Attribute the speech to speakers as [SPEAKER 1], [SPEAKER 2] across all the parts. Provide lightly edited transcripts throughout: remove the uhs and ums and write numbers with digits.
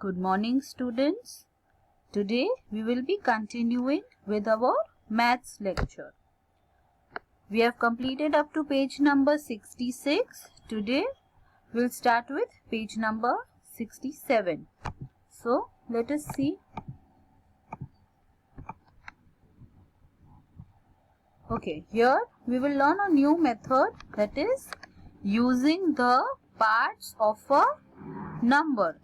[SPEAKER 1] Good morning, students. Today we will be continuing with our maths lecture. We have completed up to page number 66. Today we'll start with page number 67. So let us see. Okay, here we will learn a new method, that is using the parts of a number.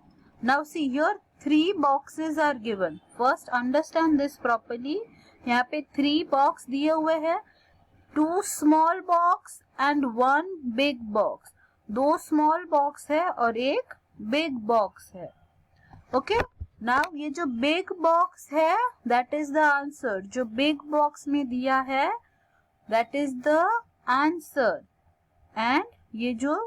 [SPEAKER 1] Now see, here 3 boxes are given. First understand this properly. यहाँ पे 3 box दिए हुए हैं, 2 small box and 1 big box. 2 small box है और एक big box है. Okay? Now ये जो big box है, that is the answer. जो big box में दिया है, that is the answer. And ये जो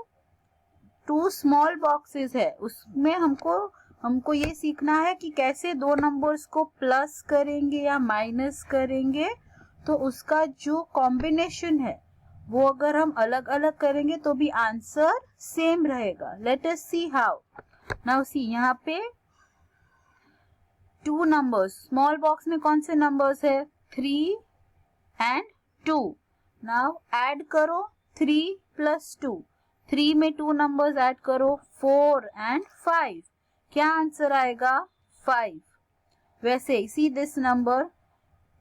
[SPEAKER 1] 2 स्मॉल बॉक्सेस है, उसमें हमको ये सीखना है कि कैसे दो नंबर्स को प्लस करेंगे या माइनस करेंगे, तो उसका जो कॉम्बिनेशन है वो अगर हम अलग अलग करेंगे तो भी आंसर सेम रहेगा. Let us see how. Now see, यहाँ पे 2 नंबर्स, स्मॉल बॉक्स में कौन से नंबर्स है? 3 एंड 2. नाउ ऐड करो 3 प्लस 2. 3 में 2 नंबर्स ऐड करो, 4 एंड 5. क्या आंसर आएगा? 5. वैसे सी दिस नंबर,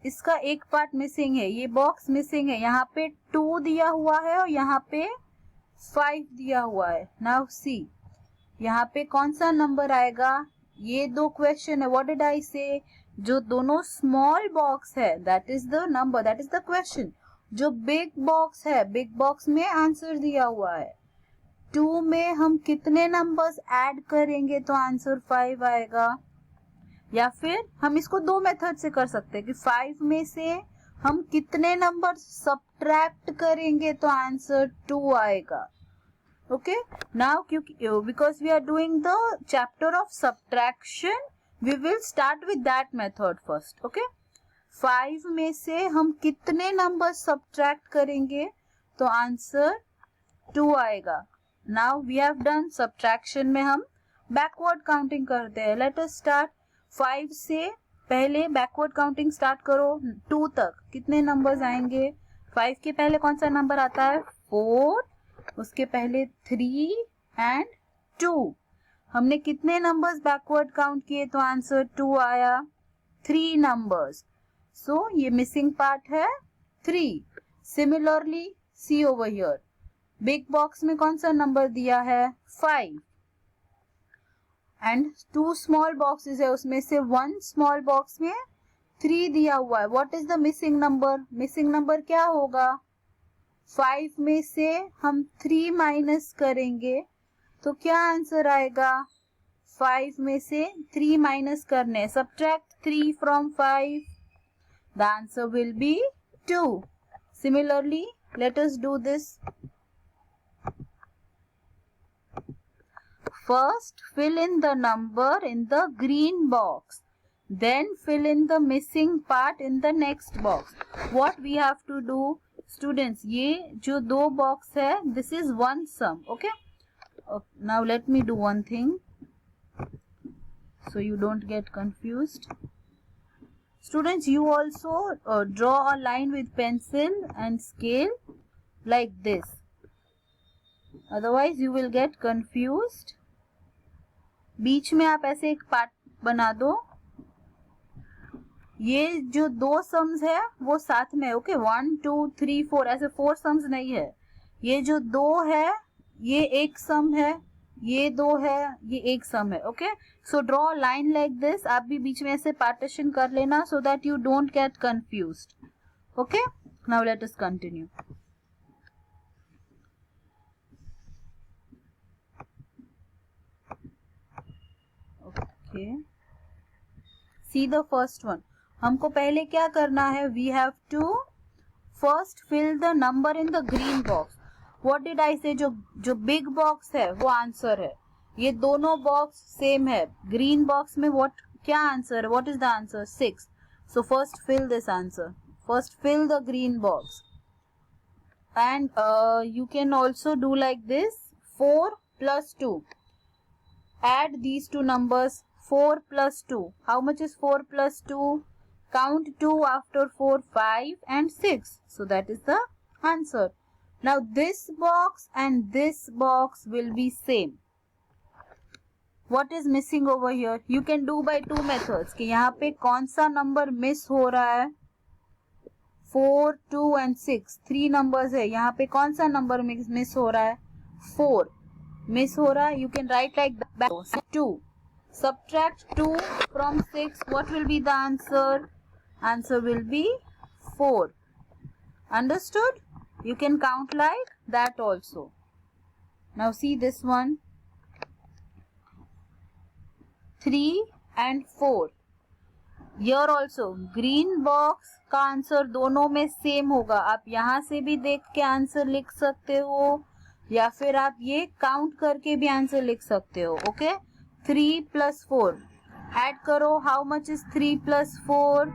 [SPEAKER 1] इसका एक पार्ट मिसिंग है, ये बॉक्स मिसिंग है. यहाँ पे 2 दिया हुआ है और यहाँ पे 5 दिया हुआ है. नाउ सी, यहाँ पे कौन सा नंबर आएगा? ये 2 क्वेश्चन है. What did I say? जो दोनों स्मॉल बॉक्स है, that is the number, that is the question. जो बिग बॉक्स है, बिग बॉक्स में आंसर दिया हुआ है. 2 में हम कितने नंबर्स ऐड करेंगे तो आंसर 5 आएगा? या फिर हम इसको 2 मेथड से कर सकते हैं कि 5 में से हम कितने नंबर सब्ट्रैक्ट करेंगे तो आंसर 2 आएगा. ओके, नाउ क्योंकि because we are doing the chapter of subtraction, we will start with that method first. Okay, 5 में से हम कितने नंबर सब्ट्रैक्ट करेंगे तो आंसर 2 आएगा. Now we have done subtraction में हम बैकवर्ड काउंटिंग करते हैं. Let us start. 5 से पहले बैकवर्ड काउंटिंग स्टार्ट करो 2 तक. कितने नंबर्स आएंगे? 5 के पहले कौन सा नंबर आता है? 4. उसके पहले 3 एंड 2. हमने कितने नंबर्स बैकवर्ड काउंट किए तो आंसर 2 आया? 3 नंबर्स. सो ये मिसिंग पार्ट है 3. Similarly see over here, big box में कौन सा नंबर दिया है? 5. एंड 2 स्मॉल बॉक्सेस है, उसमें से 1 स्मॉल बॉक्स में 3 दिया हुआ है. What is the missing number? Missing number क्या होगा? 5 में से हम 3 माइनस करेंगे तो क्या आंसर आएगा? 5 में से 3 माइनस करने, subtract 3 from 5, the answer will be 2. Similarly let us do this. First, fill in the number in the green box. Then fill in the missing part in the next box. What we have to do, students? ये जो 2 box है, this is one sum. Okay? Now let me do one thing, so you don't get confused. Students, you also draw a line with pencil and scale like this. Otherwise, you will get confused. बीच में आप ऐसे एक part बना दो. ये जो 2 sums है वो साथ में. ओके, 1 2 3 4 ऐसे 4 सम्स नहीं है. ये जो 2 है ये एक सम है, ये 2 है ये एक सम है. Okay, so draw line like this. आप भी बीच में ऐसे पार्टीशन कर लेना so that you don't get confused. Okay, now let us continue. See the first one. हमको पहले क्या करना है? We have to first fill the number in the green box. What did I say? जो big box है वो answer है. ये दोनों बॉक्स सेम है. ग्रीन बॉक्स में क्या आंसर है? What is the answer? 6. So first fill this answer. First fill the green box. And you can also do like this. 4 plus 2. Add these 2 numbers. 4 plus 2. How much is 4 plus 2? Count 2 after 4, 5 and 6. So that is the answer. Now this box and this box will be same. What is missing over here? You can do by two methods. कि यहाँ पे कौन सा number miss हो रहा है? 4, 2 and 6. 3 numbers है. यहाँ पे कौन सा number miss हो रहा है? 4. Miss हो रहा है. You can write like that. 2. Subtract 2 from 6. What will be the answer? Answer will be 4. Understood? You can count like that also. Now see this one. 3 and 4. Here also green box का answer दोनों में same होगा. आप यहाँ से भी देख के आंसर लिख सकते हो या फिर आप ये काउंट करके भी आंसर लिख सकते हो. ओके 3 plus 4 ऐड करो. How much is 3 plus 4?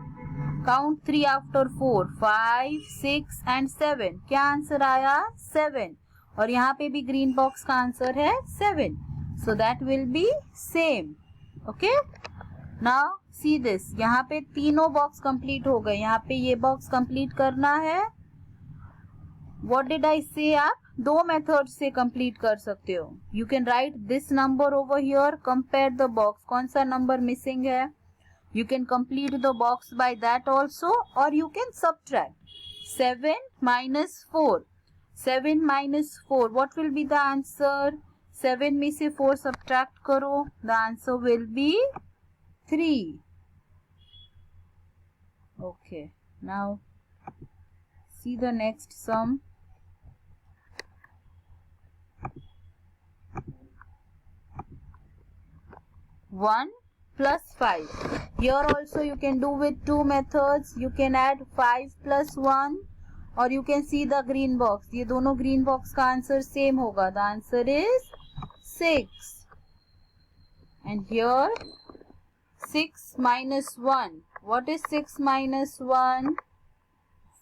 [SPEAKER 1] Count 3 after 4, 5, 6 and 7. क्या आंसर आया? 7. और यहाँ पे भी ग्रीन बॉक्स का आंसर है 7. So that will be same. Okay now see this. यहाँ पे तीनों बॉक्स कंप्लीट हो गए. यहाँ पे ये बॉक्स कंप्लीट करना है. व्हाट डिड आई से? आप दो मेथड से कंप्लीट कर सकते हो. You can write this number over here, compare the box. कौन सा नंबर मिसिंग है? You can complete the box by that also, और you can subtract 7 minus 4. 7 minus 4. What will be the answer? 7 में से 4 subtract करो. The answer will be 3. Okay, now see the next sum. 1 plus 5. Here also you can do with two methods. You can add 5 plus 1, or you can see the green box. ये दोनों green box का answer same होगा. The answer is 6. And here 6 minus 1. What is 6 minus 1?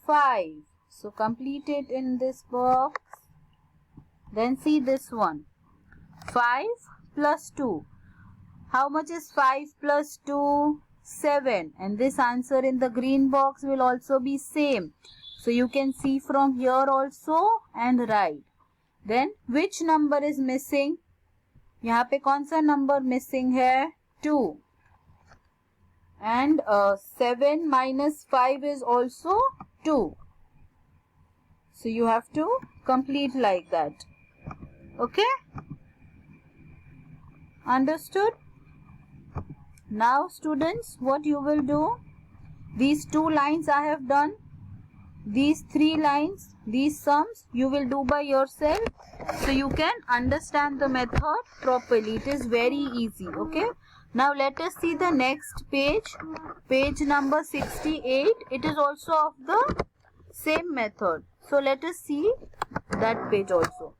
[SPEAKER 1] 5. So complete it in this box. Then see this one. 5 plus 2. How much is 5 plus 2? 7. And this answer in the green box will also be same. So you can see from here also and write. Then which number is missing? यहाँ पे कौन सा number missing है? 2. And 7 minus 5 is also 2. So you have to complete like that. Okay? Understood? Now students, what you will do? These 2 lines I have done. These 3 lines, these sums you will do by yourself, so you can understand the method properly. It is very easy. Okay? Now let us see the next page. Page number 68. It is also of the same method. So let us see that page also.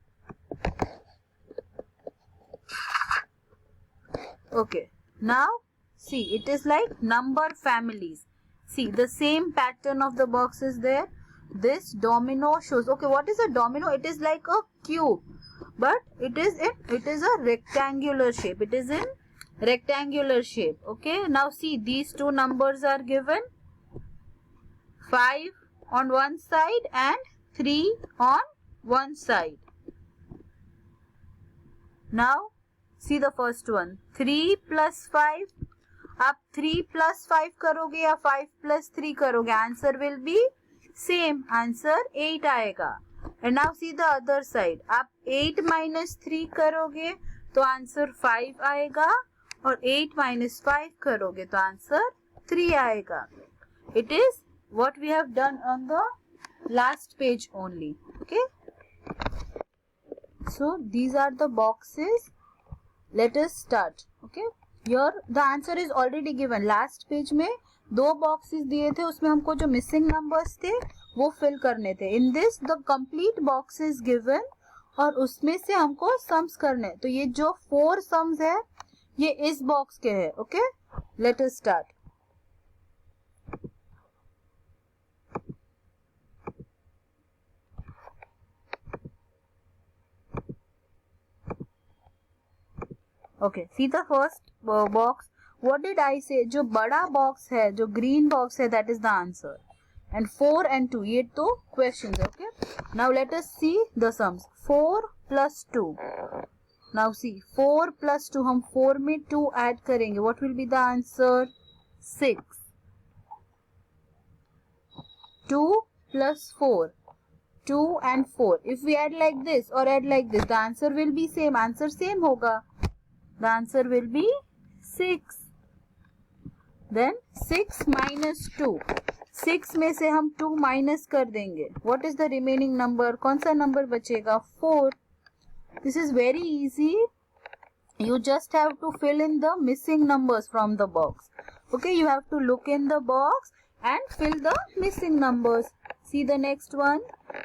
[SPEAKER 1] Okay. Now see, it is like number families. See, the same pattern of the box is there. This domino shows. Okay, what is a domino? It is like a cube, but it is a rectangular shape. It is in rectangular shape. Okay, now see, these two numbers are given. 5 on one side and 3 on one side. Now see the first one. 3 plus 5. आप 3 plus 5 करोगे या 5 plus 3 करोगे, answer will be same. Answer 8 आएगा. And now see the other side. आप 8 minus 3 करोगे तो answer 5 आएगा, और 8 minus 5 करोगे तो आंसर 3 आएगा. It is what we have done on the last page only. Okay? So these are the boxes. Let us start. Okay? Here the answer is already given. Last page में 2 boxes दिए थे, उसमें हमको जो missing numbers थे वो fill करने थे. In this the complete box is given और उसमें से हमको sums करने. तो ये जो 4 sums है ये इस box के है. Okay? Let us start. Okay, see the first box. what did I say? जो बड़ा बॉक्स है, जो ग्रीन बॉक्स है, that is the answer. And 4 and 2, ये तो questions है. Okay. Now let us see the sums. 4 plus 2. Now see, 4 plus 2, हम 4 में 2 add करेंगे. What will be the answer? 6. 2 plus 4. 2 and 4. If we add like this or add like this, the answer will be same. Answer same होगा. The answer will be 6. Then 6 minus 2. 6 में से हम 2 minus कर देंगे. What is the remaining number? कौन सा number बचेगा? 4. This is very easy. You just have to fill in the missing numbers from the box. Okay, you have to look in the box and fill the missing numbers. See the next one.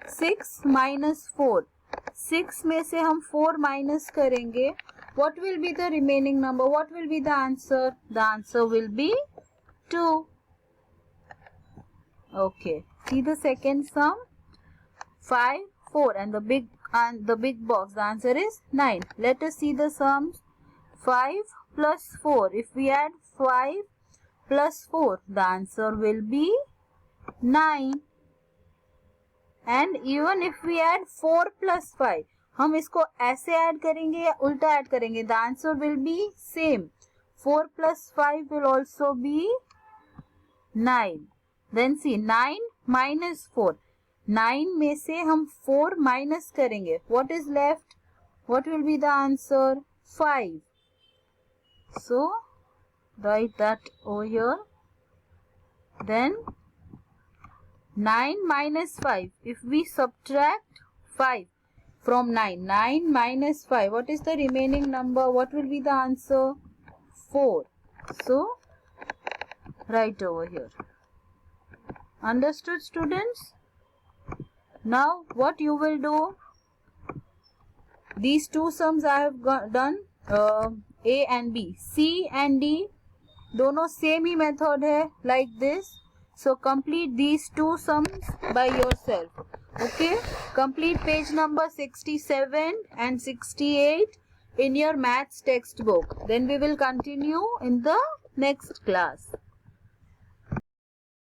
[SPEAKER 1] 6 minus 4. 6 में से हम 4 minus करेंगे. What will be the remaining number? What will be the answer? The answer will be 2. Okay. See the second sum. 5, 4 and the big box. The answer is 9. Let us see the sums. 5 plus 4. If we add 5 plus 4, the answer will be 9. And even if we add 4 plus 5, हम इसको ऐसे add करेंगे या उल्टा add करेंगे, the answer will be same. 4 plus 5 will also be 9. Then see, 9 minus 4. 9 में से हम 4 minus करेंगे. What is left? What will be the answer? 5. So write that over here. Then 9 minus 5. If we subtract 5 from 9, 9 minus 5, what is the remaining number? What will be the answer? 4. So write over here. Understood, students? Now what you will do? These two sums I have done, A and B. C and D दोनों same ही method है, like this. So complete these two sums by yourself. Okay, complete page number 67 and 68 in your maths textbook. Then we will continue in the next class.